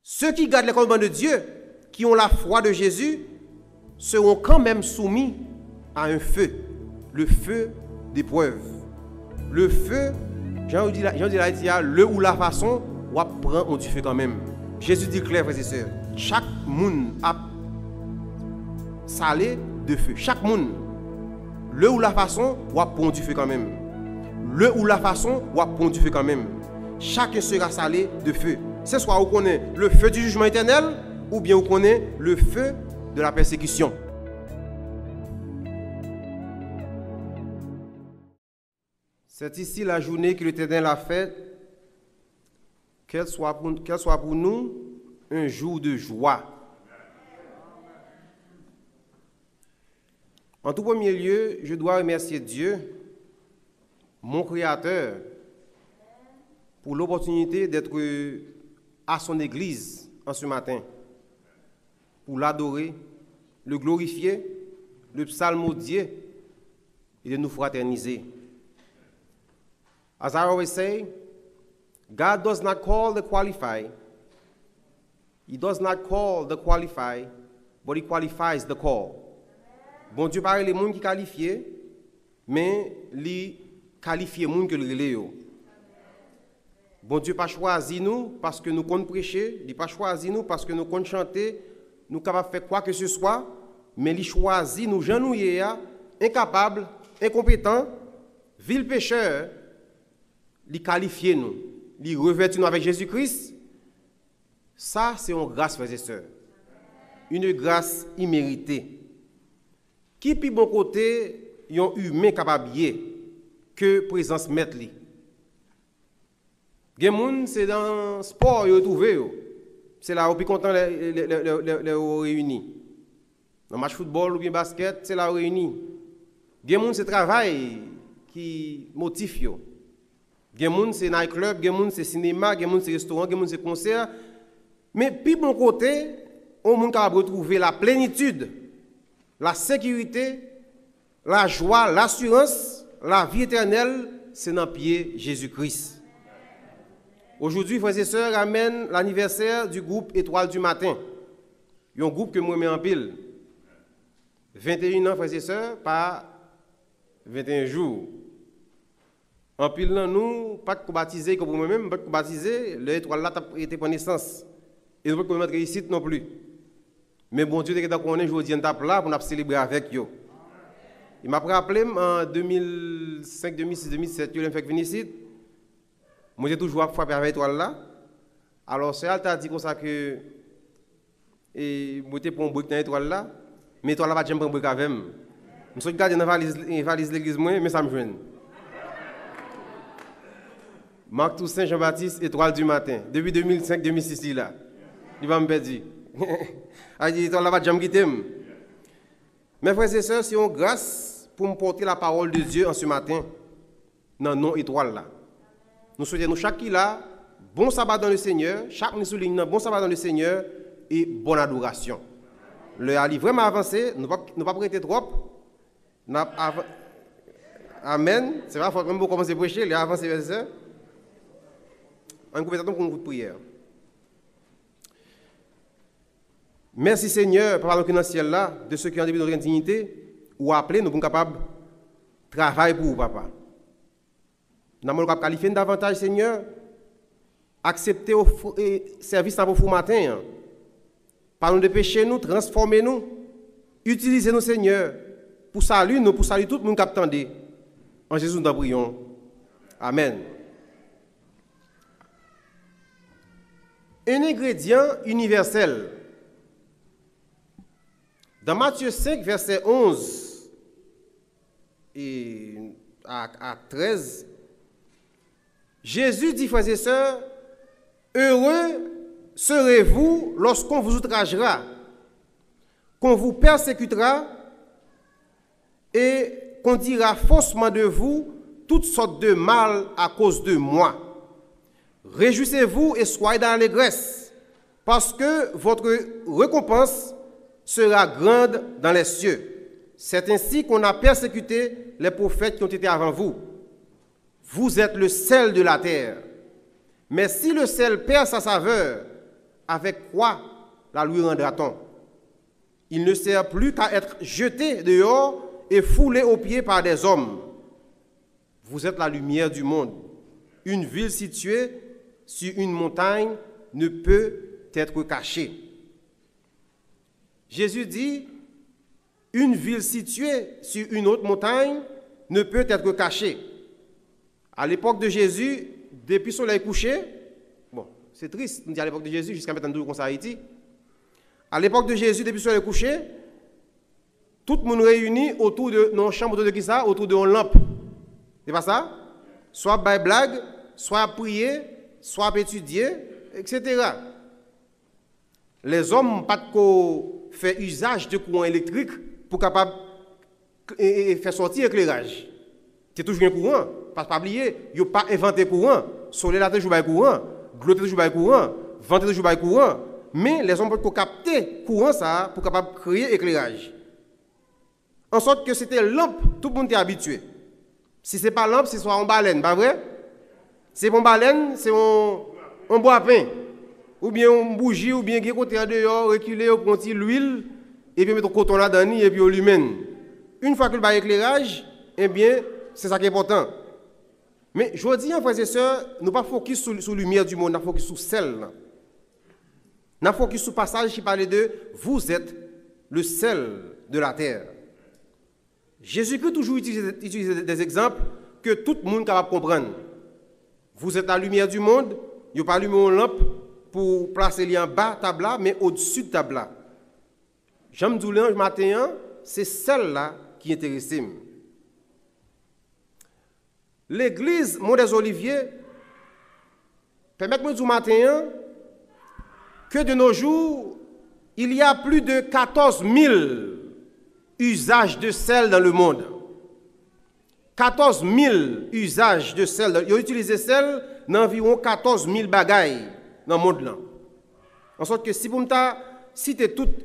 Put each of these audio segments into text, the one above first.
ceux qui gardent les commandements de Dieu, qui ont la foi de Jésus, seront quand même soumis à un feu, le feu d'épreuve. Le feu, Jean dit là, le ou la façon, ou prend du feu quand même. Jésus dit clair, frères et sœurs, chaque monde a salé de feu. Chaque monde, le ou la façon, ou prend du feu quand même. Le ou la façon, ou prend du feu quand même. Chacun sera salé de feu. C'est soit vous connaissez le feu du jugement éternel, ou bien vous connaissez le feu de la persécution. C'est ici la journée que l'Éternel a faite, qu'elle soit pour nous un jour de joie. En tout premier lieu, je dois remercier Dieu, mon Créateur, pour l'opportunité d'être à son église en ce matin, pour l'adorer, le glorifier, le psalmodier et de nous fraterniser. As I always say, God does not call the qualified. He does not call the qualified, but He qualifies the call. Bon Dieu parle les gens qui qualifiés, mais les qualifiés les gens que le Bon Dieu pas choisi nous parce que nous comptons prêcher, il pas choisi nous parce que nous comptons chanter, nous capables de faire quoi que ce soit, mais il choisit nous genouiller, incapables, incompétents, vil pécheurs, il qualifie nous, il revêtit nous avec Jésus-Christ. Ça, c'est une grâce, frères et sœurs. Une grâce imméritée. Qui, puis bon côté, y ont humain capable que présence maître li. Gen moun, c'est dans le sport, yo trouvé. C'est là où puis content les réunis. Dans le match football ou bien basket, c'est là où réunis. Gen moun, c'est travail qui motive yo. Gen moun, c'est nightclub, gen moun, c'est cinéma, gen moun, c'est restaurant, gen moun, c'est concert. Mais puis bon côté, on moun capable retrouver la plénitude, la sécurité, la joie, l'assurance, la vie éternelle, c'est dans le pied Jésus-Christ. Aujourd'hui, frères et sœurs, ramène l'anniversaire du groupe Étoile du Matin. Il y a un groupe que moi mets en pile. 21 ans, frères et sœurs, par 21 jours. En pile, nous, pas de baptiser comme moi-même, pas de baptiser, l'étoile là a été pour naissance. Et nous ne pouvons pas mettre ici non plus. Mais bon Dieu, dès qu'on est aujourd'hui, on est là pour nous célébrer avec eux. Il m'a rappelé en 2005, 2006, 2007, il m'a fait venir ici. Moi, j'ai toujours frappé avec l'étoile là. Alors, c'est elle t'a dit comme ça que. Et moi, j'ai pris un brique dans l'étoile là. Mais l'étoile là, pas de prendre un brique avec moi. Je suis gardé dans la valise de l'église, mais ça me joint. Marc Toussaint Jean-Baptiste, Étoile du Matin. Depuis 2005, 2006, là. Il va me perdre. Il dit, l'étoile là, pas de jamais quitter. Mes frères et sœurs, c'est une grâce pour me porter la parole de Dieu en ce matin. Dans non étoile là. Nous souhaitons chaque qui là, bon sabbat dans le Seigneur, chaque nous souligne bon sabbat dans le Seigneur et bonne adoration. Le Ali vraiment avancé, nous ne pas prêter trop. Amen. C'est vrai, il faut même commencer à prêcher, il a avancé vers ça. En compétition pour une prière. Merci Seigneur, Papa dans le ciel là, de ceux qui ont début de dignité, ou appelé, nous sommes capables de travailler pour vous, Papa. Nous sommes capables de qualifier davantage, Seigneur, accepter le service pour vous matin. Parlons de péché, nous, transformez-nous, utilisez-nous, Seigneur, pour saluer nous, pour saluer tout le monde qui attend. En Jésus, nous prions. Amen. Un ingrédient universel. Dans Matthieu 5, verset 11 et à 13, Jésus dit, frères et sœurs, heureux serez-vous lorsqu'on vous outragera, qu'on vous persécutera et qu'on dira faussement de vous toutes sortes de mal à cause de moi. Réjouissez-vous et soyez dans l'allégresse, parce que votre récompense sera grande dans les cieux. C'est ainsi qu'on a persécuté les prophètes qui ont été avant vous. Vous êtes le sel de la terre. Mais si le sel perd sa saveur, avec quoi la lui rendra-t-on? Il ne sert plus qu'à être jeté dehors et foulé aux pieds par des hommes. Vous êtes la lumière du monde. Une ville située sur une montagne ne peut être cachée. Jésus dit, une ville située sur une autre montagne ne peut être cachée. À l'époque de Jésus, depuis le soleil couché, bon, c'est triste, on dit à l'époque de Jésus, jusqu'à maintenant, comme ça a Haïti. À l'époque de Jésus, depuis le soleil couché, tout le monde réuni autour de nos chambres, autour de qui ça? Autour d'une lampe. C'est pas ça? Soit by blague, soit à prier, soit à étudier, etc. Les hommes n'ont pas fait usage de courant électrique pour capable faire sortir l'éclairage. C'est toujours un courant. Pas oublier, ils n'ont pas inventé courant. Soleil là toujours courant, l'eau toujours courant, vent toujours courant. Mais les hommes peuvent capter courant ça pour capable créer éclairage. En sorte que c'était lampe, tout le monde est habitué. Si ce n'est pas lampe, c'est soit en baleine, pas vrai? C'est en baleine, c'est en bois pain. Ou bien en bougie, ou bien côté dehors, reculer, on prend l'huile, et puis mettre le coton là-dedans, et puis on l'humaine. Une fois que le bail éclairage, eh bien, c'est ça qui est important. Mais je dis, frères et sœurs, nous ne pas focus sur la lumière du monde, nous focus sur celle. Nous focus sur le passage qui parlait de vous êtes le sel de la terre. Jésus-Christ toujours utilise des exemples que tout le monde est capable de comprendre. Vous êtes la lumière du monde, il n'y a pas allumé une lampe pour placer les en bas table là, mais au-dessus de table là. J'aime dire le matin, c'est celle-là qui intéresse. L'église Mont des Oliviers, permettez-moi de dire matin que de nos jours, il y a plus de 14 000 usages de sel dans le monde. 14 000 usages de sel. Ils ont utilisé sel dans environ 14 000 bagailles dans le monde. Là. En sorte que si vous me citez toutes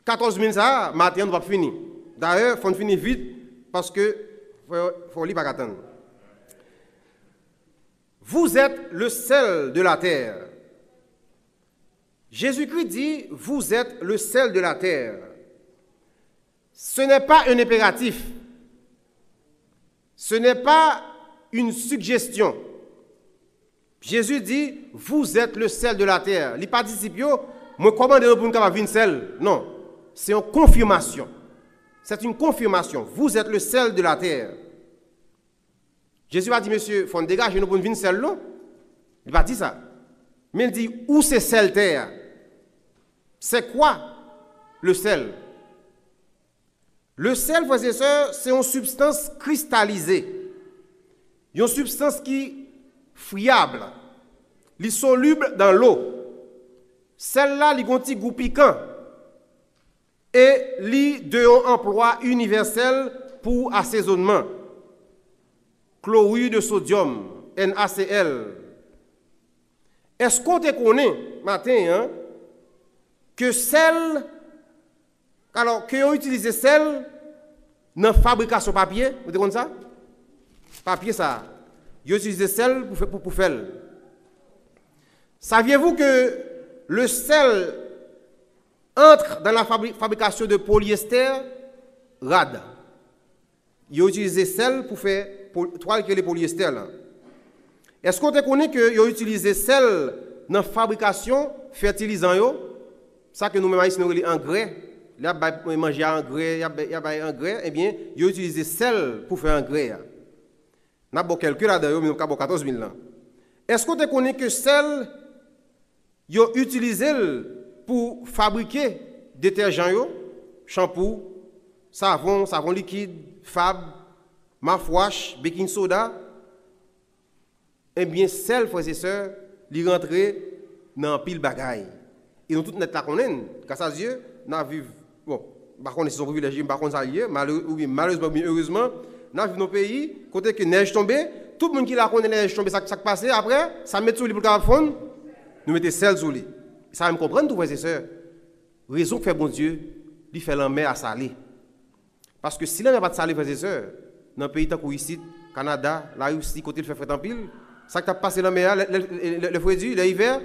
14 000, ça, matin, on va finir. D'ailleurs, il faut finir vite parce que faut lire pas attendre. Vous êtes le sel de la terre. Jésus-Christ dit, vous êtes le sel de la terre. Ce n'est pas un impératif. Ce n'est pas une suggestion. Jésus dit, vous êtes le sel de la terre. Les participes, moi, comment pour nous capable de sel? Non, c'est une confirmation. C'est une confirmation. Vous êtes le sel de la terre. Jésus va dire, monsieur, il faut nous dégager nous pour une sel, non? Il va dire ça. Mais il dit, où c'est sel terre? C'est quoi le sel? Le sel, frères et sœurs, c'est une substance cristallisée. Une substance qui est friable, qui est soluble dans l'eau. Celle-là, elle a un petit goût piquant. Et elle a un emploi universel pour assaisonnement. Chlorure de sodium, NaCl. Est-ce qu'on te connaît, matin, que sel, alors que ont utilisé sel dans la fabrication de papier, vous comprenez ça? Papier, ça. Ils ont utilisé sel pour faire. Saviez-vous que le sel entre dans la fabrication de polyester rade? Ils ont utilisé sel pour faire toile que les polyester là. Est-ce qu'on te connaît qu'ils ont utilisé sel dans la fabrication fertilisant yo? Ça que nous-mêmes ici nous avons engrais, là manger engrais, il y a engrais, eh bien, ils ont utilisé sel pour faire engrais. Nous avons quelques là-dedans, mais nous avons 14 000 là. Est-ce qu'on te connaît que sel ils ont utilisé pour fabriquer détergents, shampoo, savon liquide, fab, mouthwash, baking soda? Eh bien, sel, frères et sœurs, il rentre dans pile bagaille. Et nous tous net là qu'on est, grâce à Dieu, nous vivons, bon, par contre, c'est son privilège, par contre, ça y est, malheureusement, heureusement, nous vivons dans nos pays, côté que neige tombée, tout le monde qui la connaît neige tombée, ça passe, après, ça met sur lui pour le fond, nous mettons sel sur lui. Ça va me comprendre, tous frères et sœurs. Raison que fait bon Dieu, il fait la mer à saler. Parce que si là, il n'y a pas de salé, frères et sœurs, dans un pays comme ici, Canada, la Russie, côté il fait fret en pile, ça qui a passé la mer, le froid, l'hiver,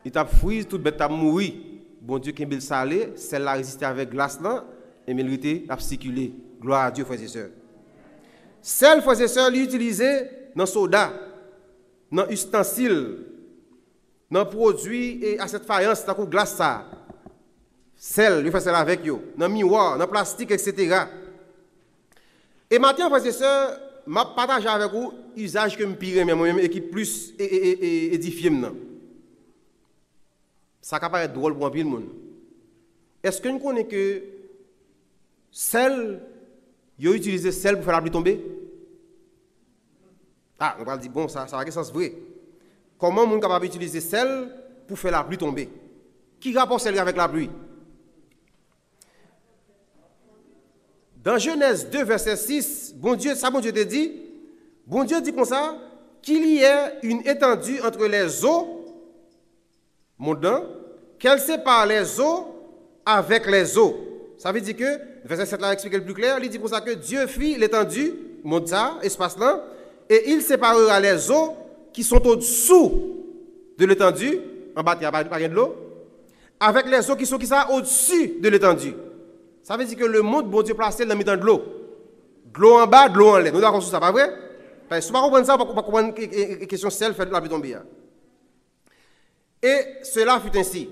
il t'a fouillé, toute bête t'a mouru. Bon Dieu, qui est salé, celle-là résisté avec glace là, et mérité à circuler. Gloire à Dieu, frères et sœurs. Celle, frères et sœurs, l'utiliser dans soda, dans ustensile, dans produit et à cette faïence, dans glace ça. Celle, il fait celle avec yo, dans miroir, dans plastique, etc. Et maintenant, frères et sœurs, je partage avec vous l'usage que je pire moi-même et qui plus édifié maintenant. Ça peut paraître drôle pour un peu de monde. Est-ce que nous connaissons que celle, ils ont utilisé celle pour faire la pluie tomber? Ah, on va dire, bon, ça a un sens vrai. Comment on est capable d'utiliser celle pour faire la pluie tomber? Qui rapporte celle avec la pluie? Dans Genèse 2, verset 6, bon Dieu te dit, bon Dieu dit comme ça, qu'il y ait une étendue entre les eaux, montant, qu'elle sépare les eaux avec les eaux. Ça veut dire que, verset 7 là explique le plus clair, il dit comme ça que Dieu fit l'étendue, monte ça, espace là, et il séparera les eaux qui sont au-dessous de l'étendue, en bas il n'y a pas de l'eau, avec les eaux qui sont au-dessus de l'étendue. Ça veut dire que le monde, bon Dieu, placé dans le milieu de l'eau. De l'eau en bas, de l'eau en l'air. Nous d'accord sur ça, pas vrai? Parce que si vous ne comprenez pas, vous ne comprenez pas la question celle fait la pluie tomber. Et cela fut ainsi.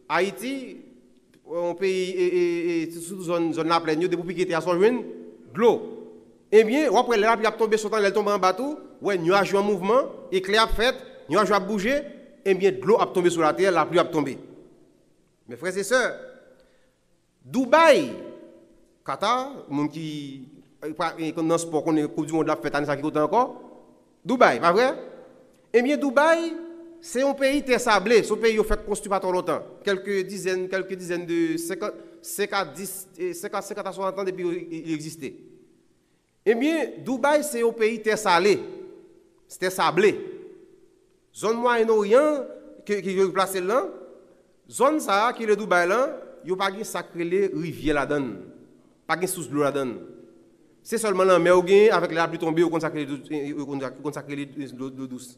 Haïti, un pays, et sous zone la plaine, depuis qu'il était à son joint, de l'eau. Eh bien, après, la pluie a tombé sur le temps, elle tombe en bateau, ouais, nuage en mouvement, éclair a fait, nuage a bougé, eh bien, de l'eau a tombé sur la terre, la pluie a tombé. Mes frères et sœurs, Dubaï, Qatar, monde qui dans le sport, qu'on est Coupe du Monde la fête année ça qui compte encore. Dubaï, pas vrai? Eh bien, Dubaï, c'est un pays très sablé. Ce pays, il fait construit pas trop longtemps. Quelques dizaines de 50 à 60 ans depuis il existait. Eh bien, Dubaï, c'est un pays très salé. C'était sablé. Zone Moyen-Orient, qui est placée là, zone ça, qui est le Dubaï là, il n'y a pas de sacré rivière là-dedans. Pas de source d'eau là-dedans. C'est seulement la mer avec la pluie tombée, on consacre l'eau douce.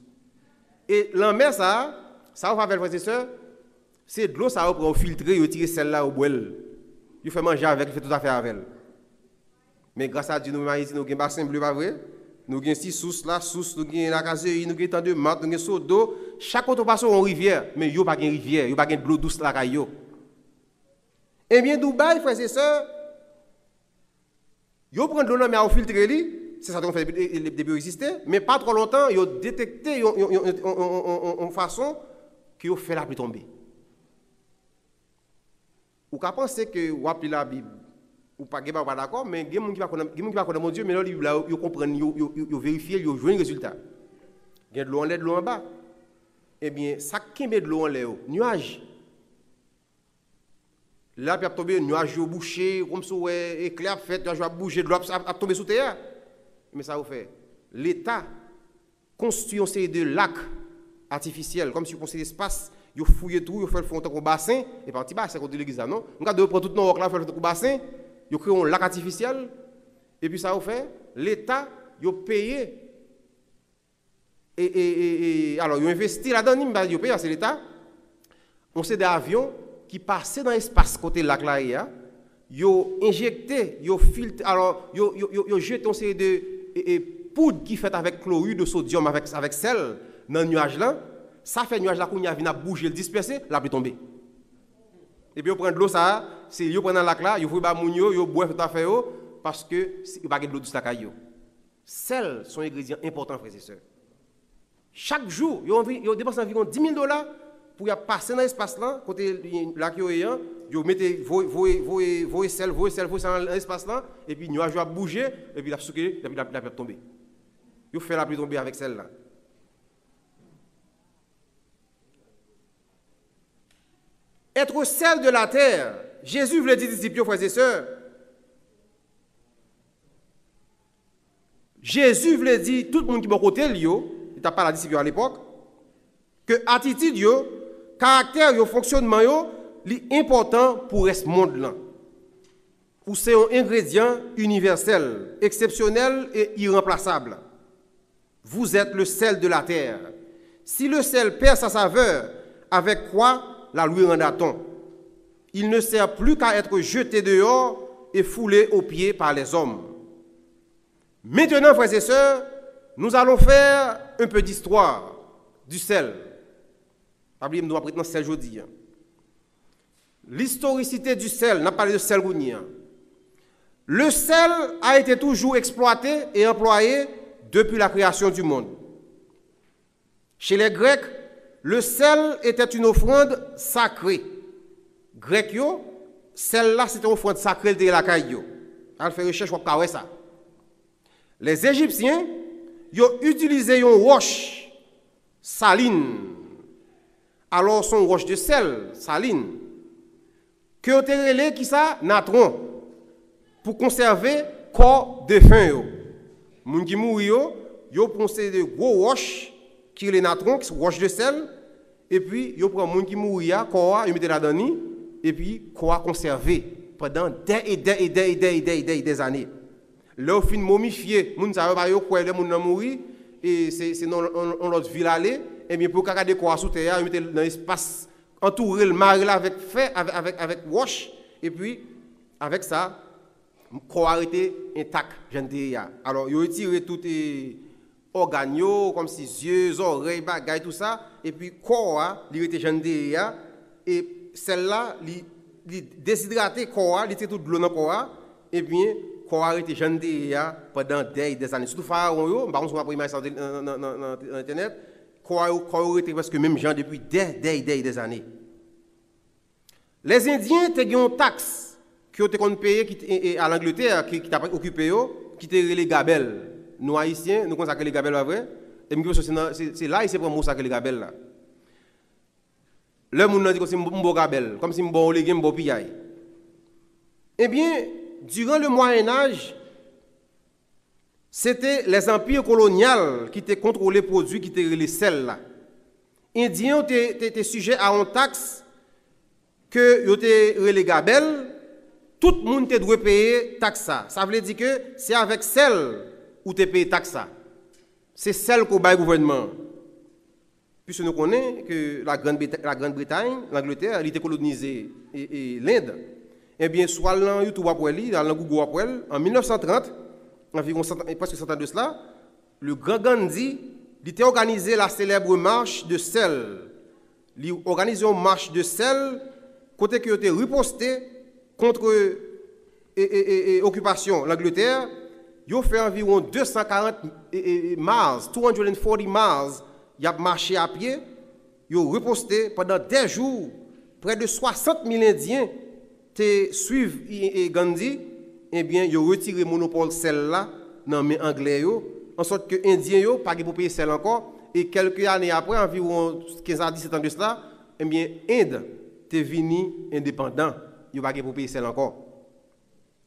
Et la mer, ça va faire, frères et sœurs, c'est de l'eau, ça va pour filtrer, retirer celle-là au boil. Il fait manger avec, il fait tout à fait avec elle. Mais grâce à Dieu, nous avons un bassin bleu, pas vrai? Nous avons 6 sources, la source, nous avons la caserie, nous avons tant de maths, nous avons seau d'eau. Chaque autre passe en rivière, mais il n'y a pas de rivière, il n'y a pas de l'eau douce là. Eh bien, Dubaï, frères et sœurs, ils prennent de l'eau dans la filtrée, c'est ça qu'on fait depuis exister, mais pas trop longtemps, ils ont détecté une façon qui ont fait la pluie tomber. Ou qu'à penser que vous appelez la Bible, ou pas d'accord, mais il y a des gens qui ne connaissent pas Dieu, mais là, ils comprennent, ils vérifient, ils jouent un résultat. Il y a de l'eau en l'air, de l'eau en bas. Eh bien, ça qui met de l'eau en l'air, nuage. Là, il y a tombé un nuage bouché, comme ça, éclair fait, nuage a bougé, de l'eau a tombé sous terre. Mais ça vous fait. L'État construit une série de lacs artificiels, comme si vous construisez l'espace, vous fouillez tout, vous faites le fond de bassin, et par petit bassin, c'est l'église, non? Vous regardez, vous prenez tout le roc là, vous faites le bassin, vous créez un lac artificiel, et puis ça vous fait. L'État, vous payez. Alors, vous investissez là-dedans, vous payez, c'est l'État. On sait des avions qui passaient dans l'espace côté lac là, ils ont injecté, ils ont filtré, alors ils ont jeté une série de poudre qui fait avec chlorure de sodium, avec sel, dans le nuage là. Ça fait le nuage là qu'on a vient bouger, le disperser, la pluie tomber. Et puis, ils prennent de l'eau, ça, ils prennent le lac là, ils font des mounions, ils boivent tout à fait, parce que il n'y a pas de l'eau douce là. Sel sont ingrédients importants, frères et sœurs. Chaque jour, ils dépensent environ $10,000 pour passer dans l'espace là, côté là qui est, ils mettent vos sel dans l'espace là, et puis le nuage va bouger, et puis la sucre, et puis la pluie va tomber. Ils font la pluie tomber avec celle là. Être sel de la terre, Jésus voulait dire, disciples, frères et sœurs. Jésus voulait dire, tout le monde qui est à côté, il n'a pas la disciple à l'époque, que attitude, caractère, fonctionnement, est important pour ce monde-là. Ou c'est un ingrédient universel, exceptionnel et irremplaçable. Vous êtes le sel de la terre. Si le sel perd sa saveur, avec quoi la lui rendra-t-on? Il ne sert plus qu'à être jeté dehors et foulé aux pieds par les hommes. Maintenant, frères et sœurs, nous allons faire un peu d'histoire du sel. Pas oublier, nous allons prendre sel aujourd'hui. L'historicité du sel, on a parlé de sel. Le sel a été toujours exploité et employé depuis la création du monde. Chez les Grecs, le sel était une offrande sacrée. Grec, celle-là, c'était une offrande sacrée de la caillou. On fait recherche pour voir ça. Les Égyptiens, ils ont utilisé une roche saline. Alors, son roche de sel saline, que ont relé qui ça natron pour conserver corps de faim. Les gens qui mourent, ils ont pensé de gros roches qui sont les natrons, qui sont roches de sel, et puis ils prennent les gens qui mourent, corps, ils mettent là-dedans, et puis corps conservé pendant des années. Là, au fin momifié, les gens ne savent pas quoi les gens mourent, et c'est dans l'autre ville aller, et bien pour garder corps sous terre, ils mettent dans l'espace entouré le marée avec fait avec roche, et puis avec ça, le corps a été intact. Alors, ils ont retiré tout les organes, comme si yeux, oreilles, bagailles, tout ça, et puis le corps il était gentil, et celle-là, il déshydraté le corps, il était tout de l'eau dans le corps, et bien le corps a été gentil pendant des années. Surtout Pharaon, par contre, on va image sur Internet, le corps a été presque même gens depuis des années. Les Indiens ont une taxe qui ont payé à l'Angleterre, qui t'a occupé, qui étaient les gabelles. Nous, Haïtiens, nous consacrons les gabelles, vrai? Et c'est là, c'est pour nous consacrer les gabelles. Là. Le monde dit que c'est un bon gabelle, comme si un bon légume, un bon pillaille. Eh bien, durant le Moyen-Âge, c'était les empires coloniaux qui étaient contrôlés les produits qui étaient les sels. Les Indiens étaient sujets à une taxe que ils étaient les gabelles. Tout le monde doit payer taxe. Ça veut dire que c'est avec celle où tu payes taxe. C'est celle qu'on paye le gouvernement. Puisque nous connaissons que la Grande-Bretagne, l'Angleterre, elle était colonisée et l'Inde. Eh bien, soit dans YouTube après, dans Google après, en 1930, environ presque 100 ans de cela, le grand Gandhi il était organisé la célèbre marche de sel. Il a organisé une marche de sel, côté qui a été riposté contre l'occupation de l'Angleterre. Il a fait environ 240 miles, 240 miles. Il a marché à pied. Il a riposté pendant des jours. Près de 60 000 Indiens suivent Gandhi. Eh bien, il a retiré le monopole sel-là dans les mains anglais. En sorte que les Indiens n'ont pas pour payer sel encore. Et quelques années après, environ 15 à 17 ans de cela, eh bien, l'Inde est venue indépendant. Il n'y a pas pour payer sel encore.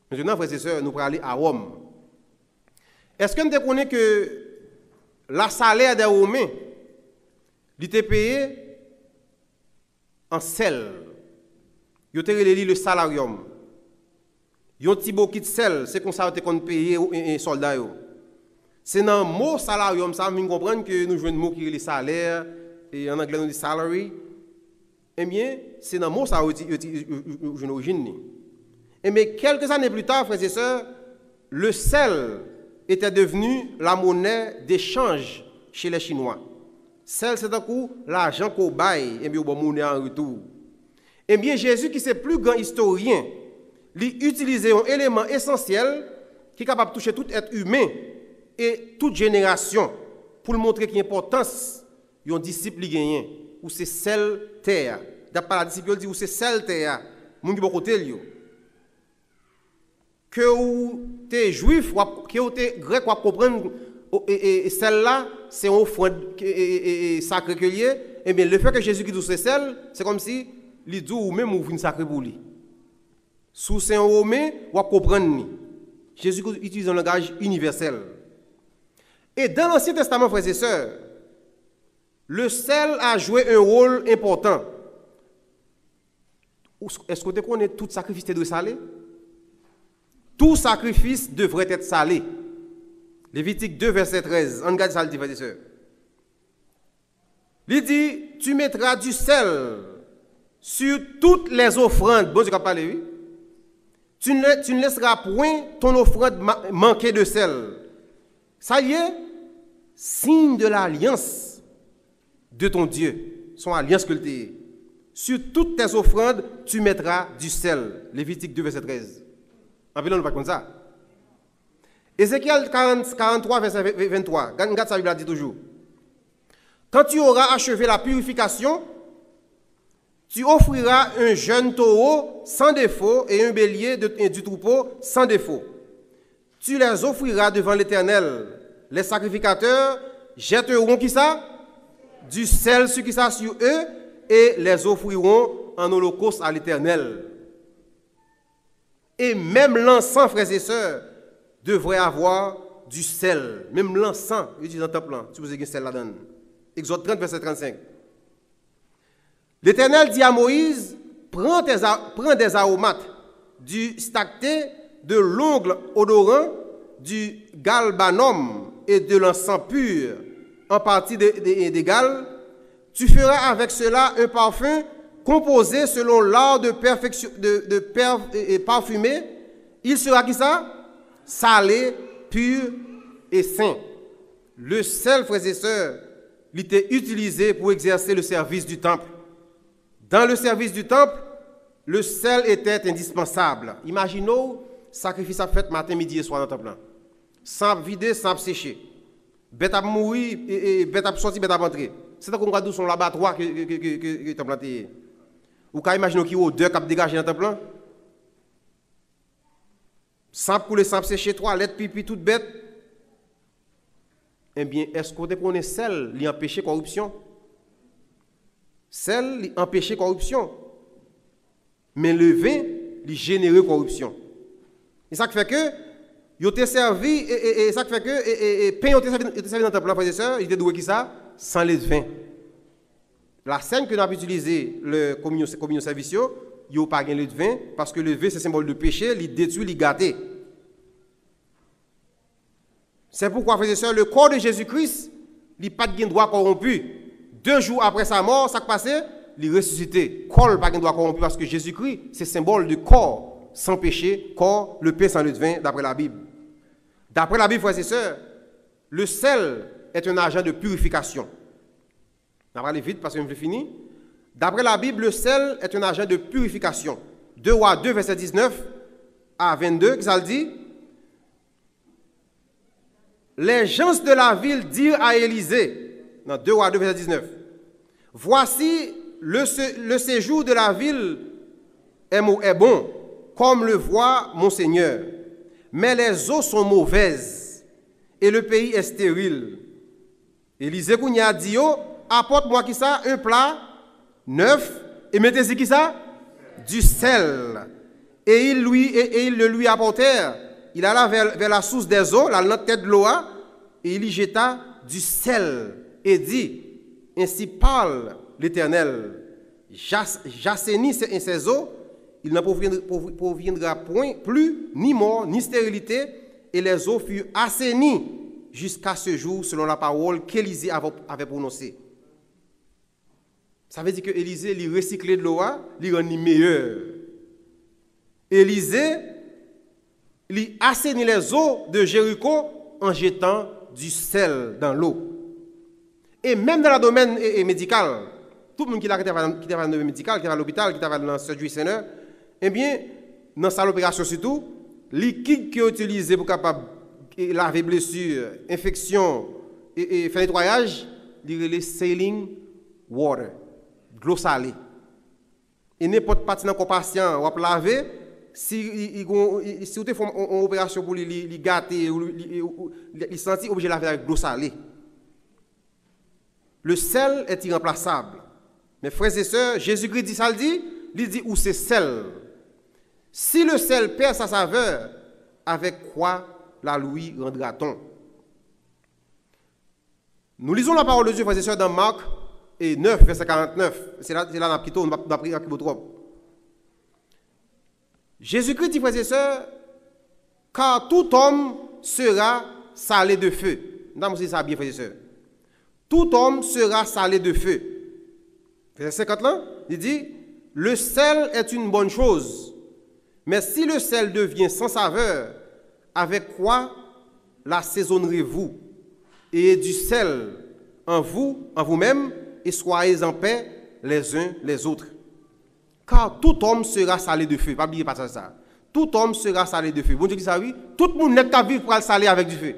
Maintenant, frères et sœurs, nous allons aller à Rome. Est-ce que nous connaissons que la salaire des Romains il était payé en sel? Il était le salarium. Il y a un petit bouquet de sel, c'est comme ça qu'on paye un soldat. C'est dans le mot salarium, ça, nous comprenons que nous jouons un mot qui est le salaire, et en anglais on dit salary. Eh bien, c'est dans le mot ça une origine. Et mais quelques années plus tard, frères et sœurs, le sel était devenu la monnaie d'échange chez les Chinois. Sel, c'est un coup l'argent qu'on baille, et bien, on monnaie en retour. Eh bien, Jésus, qui est le plus grand historien, il utilisait un élément essentiel qui est capable de toucher tout être humain et toute génération pour montrer qu'il y a une importance d'un disciple gagné, ou c'est sel terre. D'après la disciple, il dit où c'est sel terre, moun qui côté lui. Que ou t'es juif, que ou t'es grec, ou comprendre et celle-là, c'est une offrande sacrée que lié. Et bien le fait que Jésus qui dit c'est sel, c'est comme si il dit ou même ouvre une sacrée pour lui. Sous c'est un romain, ou comprendre. Jésus utilise un langage universel. Et dans l'Ancien Testament, frères et sœurs, le sel a joué un rôle important. Est-ce que tu connais tout sacrifice de salé? Tout sacrifice devrait être salé. Lévitique 2, verset 13. On regarde ça, frères et sœurs. Il dit, tu mettras du sel sur toutes les offrandes. Bon Dieu qui a parlé, oui. Tu ne laisseras point ton offrande manquer de sel. Ça y est, signe de l'alliance de ton Dieu, son alliance que tu es. Sur toutes tes offrandes, tu mettras du sel. Lévitique 2, verset 13. En venant, nous pas comme ça. Ézéchiel 43, verset 23. Regarde ça, Bible dit toujours. Quand tu auras achevé la purification, tu offriras un jeune taureau sans défaut et un bélier du troupeau sans défaut. Tu les offriras devant l'Éternel. Les sacrificateurs jetteront qui ça? Du sel sur qui ça sur eux et les offriront en holocauste à l'Éternel. Et même l'encens, frères et sœurs, devrait avoir du sel. Même l'encens, il dit dans le temple, si vous avez sel là-dedans. Exode 30, verset 35. L'Éternel dit à Moïse, prends des aromates, du stacté, de l'ongle odorant, du galbanum et de l'encens pur, en partie d'égale. Tu feras avec cela un parfum composé selon l'art de parfumer. Il sera qui ça? Salé, pur et saint. Le sel, frères et sœurs, il était utilisé pour exercer le service du temple. Dans le service du temple, le sel était indispensable. Imaginons, sacrifice à fait matin, midi et soir dans le temple. Sans vider, sans sécher. Bête à mourir, et bête à sortir, bête à rentrer. C'est comme quand son laboratoire que le temple a été. Ou quand imaginons qu'il y a odeur qui a dégagé dans le temple. Sans couler, sans sécher, toilette, pipi, toute bête. Eh bien, est-ce qu'on connaît sel, qui empêche la corruption? Sel, qui empêche la corruption. Mais le vin, il génère corruption. Et ça fait que, il a servi, et ça fait que, et pain, il a servi dans le temple, frères et sœurs, il était doué qui ça? Sans les vins. La scène que nous avons utilisée, le communion service, il n'y a pas de vin, parce que le vin, c'est symbole de péché, il détruit, il gâte. C'est pourquoi, frères et sœurs, le corps de Jésus-Christ, il n'a pas de droit corrompu. 2 jours après sa mort, ça qui passait, il est ressuscité. Corps n'a pas de droit corrompu parce que Jésus-Christ, c'est symbole de corps sans péché, corps, le pain sans le vin, d'après la Bible. D'après la Bible, frères et sœurs, le sel est un agent de purification. On va aller vite parce que je vais finir. D'après la Bible, le sel est un agent de purification. 2 Rois 2, verset 19 à 22, qui ça le dit? Les gens de la ville dirent à Élisée, dans 2 Rois 2, verset 19, voici le séjour de la ville est bon, comme le voit mon Seigneur, mais les eaux sont mauvaises et le pays est stérile. Élisée a dit, apporte-moi qui ça, un plat neuf, et mettez-y qui ça? Du sel. Et ils le lui apportèrent. Il alla vers la source des eaux, la tête de l'eau, et il y jeta du sel, et dit, ainsi parle l'Éternel, j'assainis ces eaux, il n'en proviendra point plus, ni mort, ni stérilité, et les eaux furent assainies jusqu'à ce jour, selon la parole qu'Élisée avait prononcée. Ça veut dire que Élisée, il recyclait de l'eau, il rendit meilleur. Élisée, il assainit les eaux de Jéricho en jetant du sel dans l'eau. Et même dans le domaine médical, tout le monde qui était dans le domaine médical, qui était à l'hôpital, qui était dans le surgery center, eh bien, dans sa opération surtout, liquide qui est utilisé pour capable laver blessures, infections et faire nettoyage, il est le saline water, de l'eau salée. Et n'importe pas dans le patient, on va laver. Si vous faites une opération pour les gâter, il sentit obligé de laver avec de l'eau salée. Le sel est irremplaçable. Mais frères et sœurs, Jésus-Christ dit ça, il dit où c'est sel. Si le sel perd sa saveur, avec quoi la lui rendra-t-on? Nous lisons la parole de Dieu, frères et sœurs, dans Marc 9, verset 49. C'est là on va prier trop. Jésus-Christ dit, frères et sœurs, car tout homme sera salé de feu. Nous avons dit ça bien, frères et sœurs. tout homme sera salé de feu. Verset 50 là, il dit, le sel est une bonne chose, mais si le sel devient sans saveur, avec quoi l'assaisonnerez-vous? Et du sel en vous-même, et soyez en paix les uns les autres. Car tout homme sera salé de feu. Pas oublier pas ça. Tout homme sera salé de feu. Bon Dieu qui ça oui, tout le monde n'est qu'à vivre pour le saler avec du feu.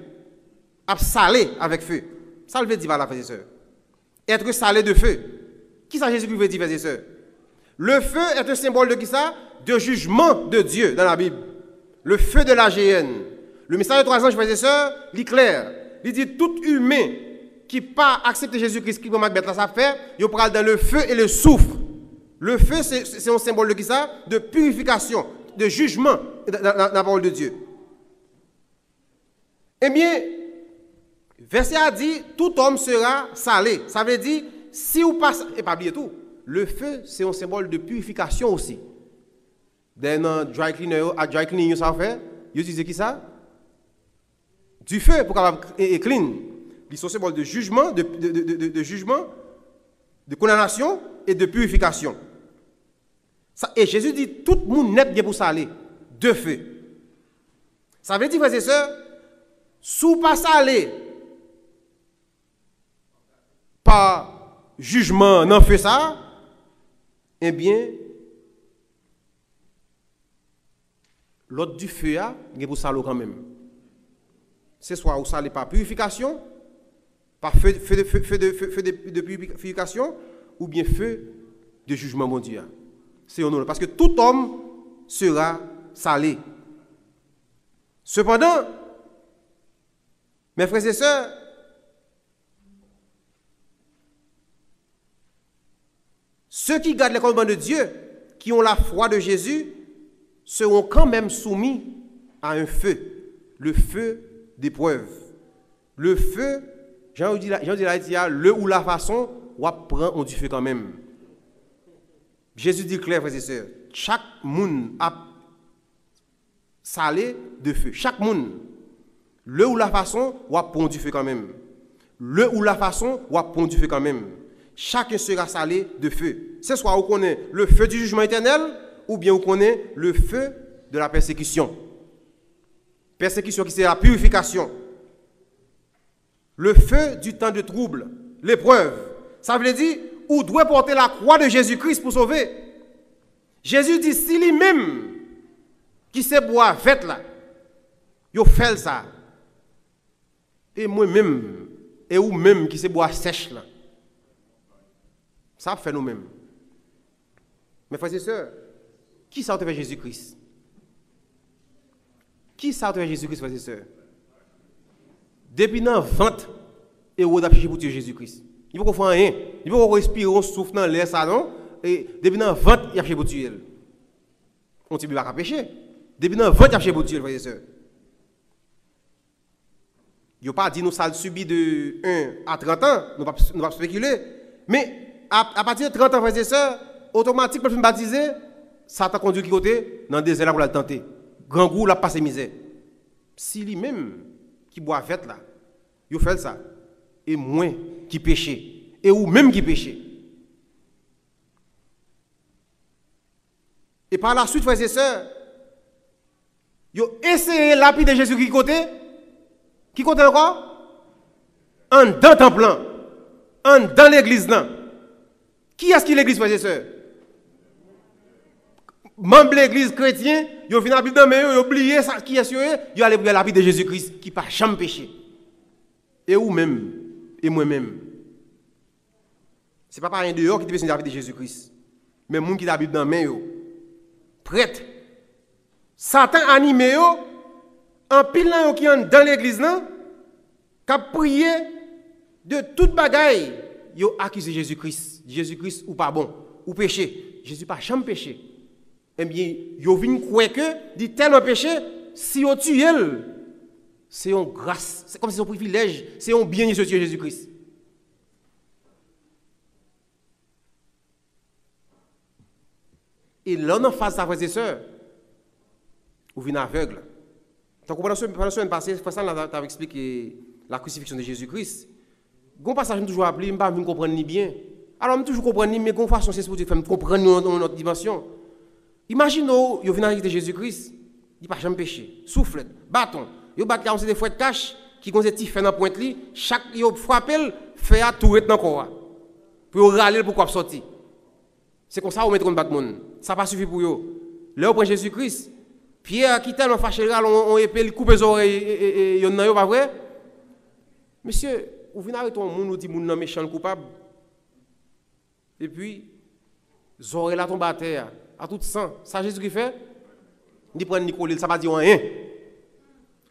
À saler avec feu. Ça le veut dire, frères et sœurs. Être salé de feu. Qui ça Jésus veut dire, frères et sœurs? Le feu est un symbole de qui ça? De jugement de Dieu dans la Bible. Le feu de la géhenne. Le message de 3 anges, frères et sœurs, il est clair. Il dit tout humain qui n'a pas accepté Jésus-Christ, qui va mettre là, ça fait, il parle dans le feu et le soufre. Le feu, c'est un symbole de qui ça? De purification, de jugement dans la parole de Dieu. Eh bien, verset a dit, tout homme sera salé. Ça veut dire, si vous passez, et pas oublier tout, le feu, c'est un symbole de purification aussi. Dans dry cleaning, ça fait, vous utilisez qui ça? Du feu pour capable clean. Ils sont symbole de jugement, de jugement, de condamnation et de purification. Ça, et Jésus dit, tout le monde n'est bien pour saler, de feu. Ça veut dire, frères et sœurs, si vous pas salé par jugement, non fait ça, eh bien, l'autre du feu, il est pour saler quand même. C'est soit vous salez par purification, par feu de purification, ou bien feu de jugement mondial. C'est honorable. Parce que tout homme sera salé. Cependant, mes frères et sœurs, ceux qui gardent les commandements de Dieu, qui ont la foi de Jésus, seront quand même soumis à un feu, le feu d'épreuve. Le feu, Jean dit là, le ou la façon, on prend du feu quand même. Jésus dit clair, frères et sœurs, chaque monde a salé de feu. Chaque monde. Le ou la façon, on prend du feu quand même. Le ou la façon, on prend du feu quand même. Chacun sera salé de feu. C'est soit on connaît le feu du jugement éternel, ou bien on connaît le feu de la persécution. Persécution qui c'est la purification. Le feu du temps de trouble, l'épreuve. Ça veut dire, où doit porter la croix de Jésus-Christ pour sauver. Jésus dit, si lui-même, qui sait boire vête là, il fait ça. Et moi-même, et vous-même qui sait boire sèche là. Ça fait nous-mêmes. Mes frères et sœurs, qui sort avec Jésus-Christ? Qui sort avec Jésus-Christ, frères et sœurs? Depuis dans 20 et vous avez pour tuer Jésus-Christ. Il ne faut pas faire rien. Il ne faut pas respirer, on souffle dans l'air, ça non. Et depuis dans 20, il y a fait pour tuer. On ne peut pas pécher. Depuis dans 20, il y a fait pour tuer, frères et sœurs. Il n'y a pas dit nous ça subi de 1 à 30 ans, nous ne pas spéculer. Mais à partir de 30 ans, frères et sœurs, automatiquement, pour baptiser, ça t'a conduit qui côté dans des ailes pour la tenter. Grand goût, la passe misère. Si lui-même qui boit vête là, il fait ça. Et moins qui péche. Et ou même qui péche. Et par la suite, frères et sœurs, ils ont essayé lapider Jésus qui côté. Qui côté encore? En dans temple, en dans l'église. Qui est-ce qui l'église, frères et sœurs? Membre de l'église chrétienne, ils ont fini la Bible dans ils ont oublié ça, qui est sur eux, ils ont allé la vie de Jésus-Christ, qui n'a pas jamais péché. Et vous-même, et moi-même. Ce n'est pas par un dehors qui te la vie de Jésus-Christ. Mais les gens qui ont la Bible dans main, prête. Satan animé, en pile qui est dans l'église, qui a prié de toute bagaille, ils ont accusé Jésus-Christ. Jésus-Christ ou pas bon, ou péché. Jésus n'a pas jamais péché. Eh bien, ils viennent croire que, dit tellement péché, si on tue elle, c'est une grâce, c'est comme si c'est un privilège, c'est un bien de tuer Jésus-Christ. Et là, on face à frères et sœurs, vous venez aveugle. Donc, pendant la semaine passée, François avait expliqué la crucifixion de Jésus-Christ. Gon passage me toujours appelé, me pas comprendre ni bien. Alors me toujours comprendre ni mais gon façon c'est pour te faire comprendre dans notre dimension. Imaginez yo vinn avec Jésus-Christ, il pas jamais péché, souffle, bâton. Yo bat comme c'est des fouettes cache qui gon petit fait dans pointe li, chaque yo frappel fait à tout dans corps. Pour râler pourquoi sortir. C'est comme ça on mettre on bat monde. Ça pas suffit pour yo. Là on prend Jésus-Christ. Pierre qui tellement fâché on épée coupe les oreilles et yon nan yo pas vrai? Monsieur, vous venez avec ton monde ou dit moun nan méchant coupable. Et puis oreilles là tombe à terre à tout sang. Ça Jésus qui fait? Il prend Nicolas, ça pas dire rien.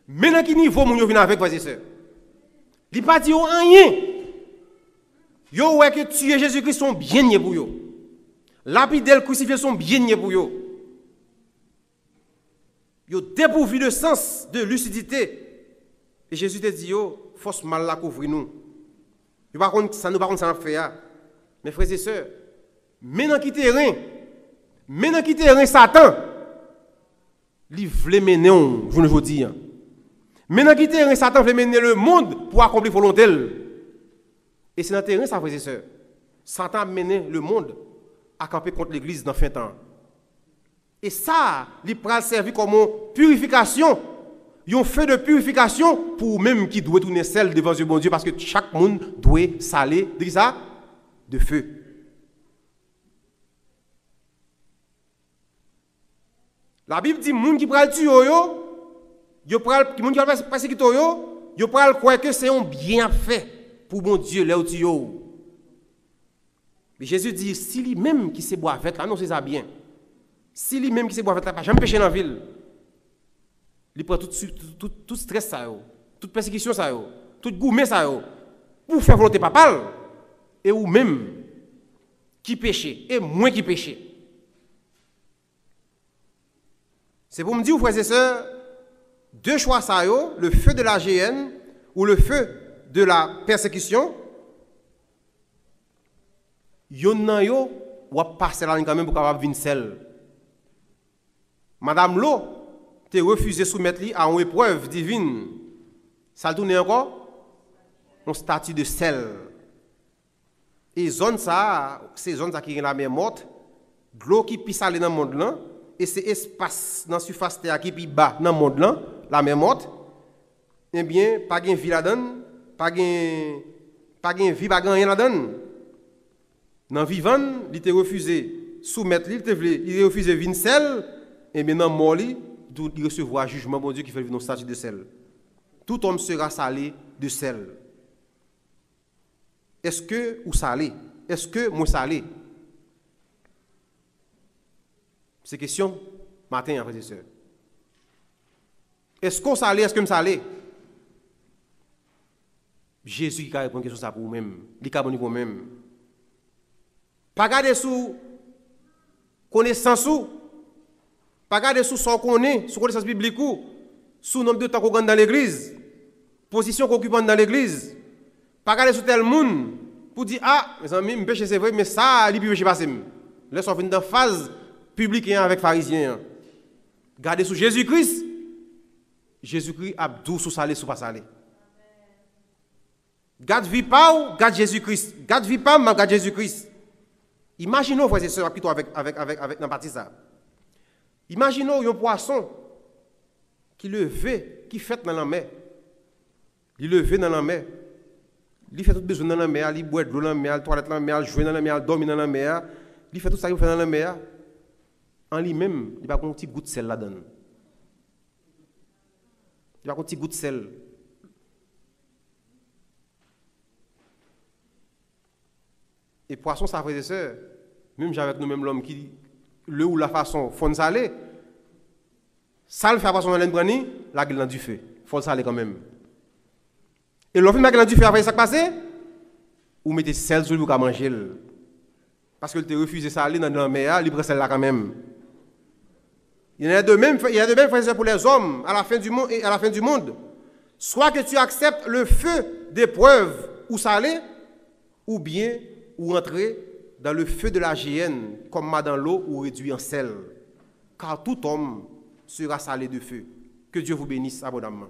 Mais dans quel niveau moun yo vient avec frères et sœurs? Il pas dire rien. Yo ouais que tuer Jésus-Christ sont bien niais pour yo. Lapider crucifié sont bien niais pour yo. Yo dépourvu de sens, de lucidité. Et Jésus te dit yo, force mal la couvrir nous. Yo par contre ça nous par contre ça fait ya. Mes frères et sœurs, maintenant qui terrain Satan, il veut mener on, je vous dis. Maintenant qui terrain Satan veut mener le monde pour accomplir volonté. Et c'est dans le terrain ça frères et sœurs. Satan a mené le monde à camper contre l'église dans fin temps. Et ça, il peut servir comme une purification, un feu de purification pour même qui doit tourner celle devant Dieu bon Dieu parce que chaque monde doit saler de ça de feu. La Bible dit monde qui pral tuer yo pral qui monde qui pral persécuter yo pral croire que c'est un bien fait pour bon Dieu là où tu yo. Mais Jésus dit si lui-même qui se boit avec là non c'est ça bien. Si lui-même qui se boit avec là pas jamais péché dans la ville. Il prend tout stress ça yo, toute persécution ça yo, tout gourmet ça yo pour faire volonté papale et ou même qui péché et moins qui péché. C'est pour me dire frères et sœurs deux choix ça yo, le feu de la GN ou le feu de la persécution. Yon nan yo ou passer là quand même pour capable venir seul. Madame Lo te refusé soumettre lui à une épreuve divine. Ça tourne encore un statut de sel. Et zone ça, c'est zone qui est la mer morte, de l'eau qui pisse aller dans le monde là et c'est espace dans surface terre qui pi bas dans le monde là, la mer morte. Eh bien, pas gain vie là-dedans, pas gain vie, pas gain rien là-dedans. Dans vivant, il te refusé soumettre lui, il refusé venir sel et maintenant mort lui, il recevra jugement bon Dieu qui fait vivre dans statut de sel. Tout homme sera salé de sel. Est-ce que ou salé? Est-ce que moi salé? C'est question matin frères et sœurs. Est-ce qu'on salé? Est-ce que me salé? Jésus qui a répondu à question ça pour vous-même. Il a répondu pour vous-même. Pas garder sous connaissance ou pas garder sous son connaît, sous connaissance biblique ou sous nombre de temps qu'on gagne dans l'église, position qu'on occupe dans l'église. Pas garder sous tel monde pour dire ah mes amis me péché c'est vrai mais ça il peut péché passer. Laisse on venir dans phase publique avec pharisiens. Gardez sous Jésus-Christ. Jésus-Christ a dou sous salé sous pas salé. Garde vie pas ou garde Jésus-Christ. Garde vie pas mais garde Jésus-Christ. Imaginons, frères et sœurs, plutôt avec dans partie ça. Imaginons un poisson qui levé, qui fait dans la mer. Il levé dans la mer. Il fait tout besoin dans la mer, il boit de l'eau dans la mer, il toilette dans la mer, il joue dans la mer, il dormit dans la mer. Il fait tout ça qu'il fait dans la mer. En lui-même, il va avoir un petit goût de sel là-dedans. Il va avoir un petit goût de sel. Et poisson, ça frères et sœurs, même avec nous-mêmes l'homme qui le ou la façon font saler, ça le fait poisson dans l'embrani, la gueule dans du feu. Faut le saler quand même. Et l'on fait la gueule dans du feu après ça passe, ou mettez sel sur lui pour manger. Parce que tu refusé saler dans la mer, il prend celle là quand même. Il y a de même frères et sœurs pour les hommes à la fin du monde et à la fin du monde. Soit que tu acceptes le feu d'épreuve ou salé, ou bien ou entrer dans le feu de la géhenne, comme dans l'eau ou réduit en sel. Car tout homme sera salé de feu. Que Dieu vous bénisse abondamment.